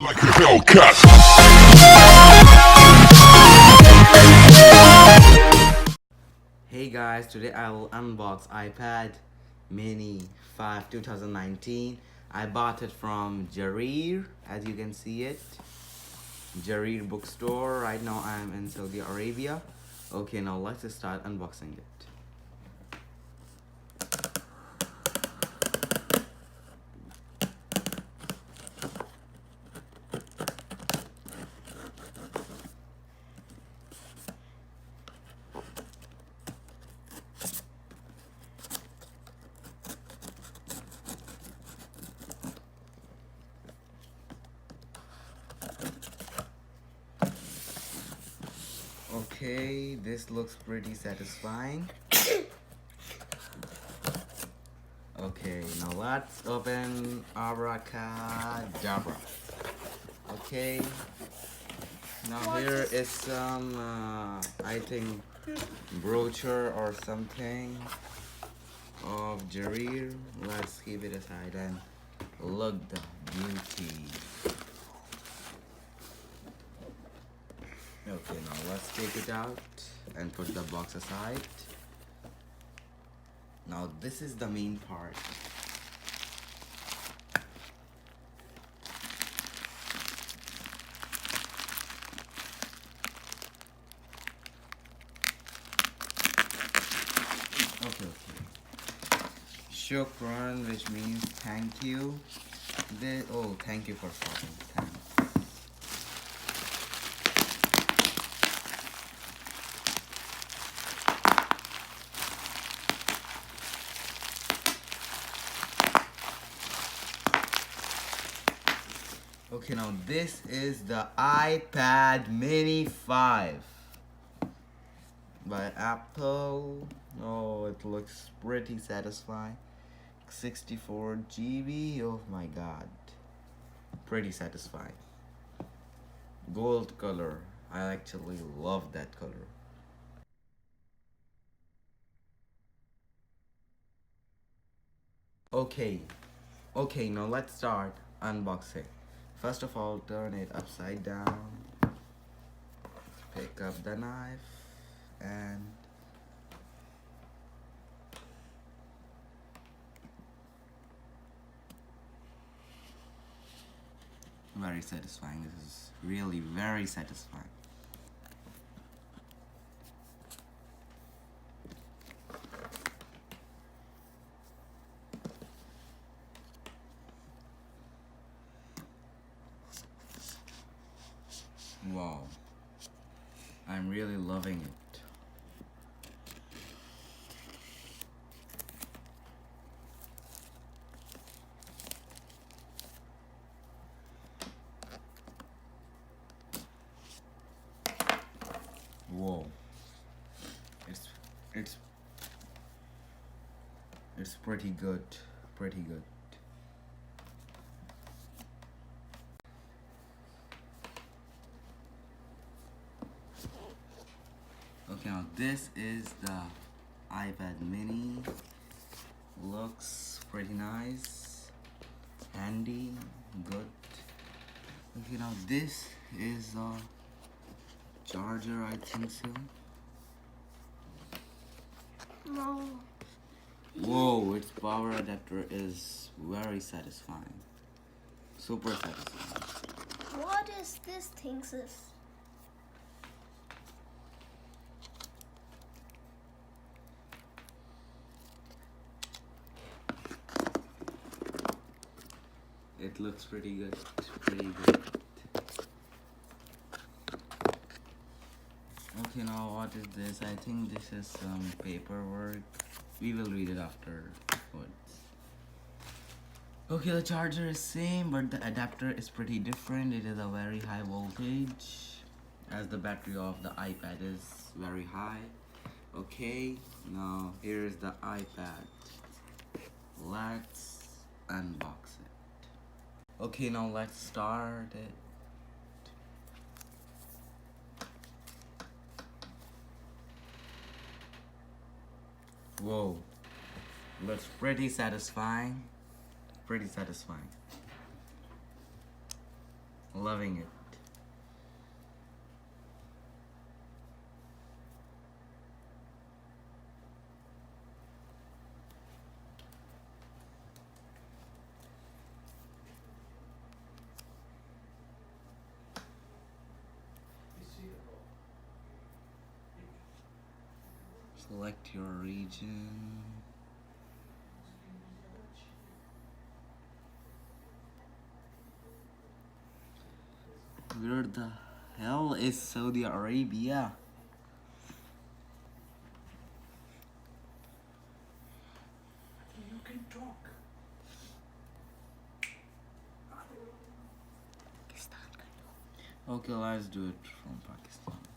Like a Hellcat. Hey guys, today I will unbox iPad Mini 5 2019. I bought it from Jareer, as you can see it. Jareer bookstore. Right now I am in Saudi Arabia. Okay, now let's start unboxing it. Okay, this looks pretty satisfying. Okay, now let's open Abracadabra. Okay, now here is some, I think, brochure or something of Jareer. Let's keep it aside and look the beauty. Okay, now let's take it out and put the box aside. Now this is the main part. Okay. Shukran, which means thank you. Oh, thank you for stopping. Thanks. Okay, now this is the iPad Mini 5 by Apple. Oh, it looks pretty satisfying. 64 GB. Oh my god. Pretty satisfying. Gold color. I actually love that color. Okay, now let's start unboxing. First of all, turn it upside down. Pick up the knife and very satisfying. This is really very satisfying. Wow, I'm really loving it. Whoa, it's pretty good, pretty good. Okay, now this is the iPad Mini. Looks pretty nice, handy, good. Okay, now this is a charger, I think so. No. Whoa, its power adapter is very satisfying. Super satisfying. What is this thing, sis? It looks pretty good, pretty good. Okay, now what is this? I think this is some paperwork. We will read it afterwards. Okay, the charger is same, but the adapter is pretty different. It is a very high voltage, as the battery of the iPad is very high. Okay, now here is the iPad. Let's unbox it. Okay, now let's start it. Whoa, looks pretty satisfying. Pretty satisfying. Loving it. Select your region. Where the hell is Saudi Arabia? You can talk. Okay, let's do it from Pakistan.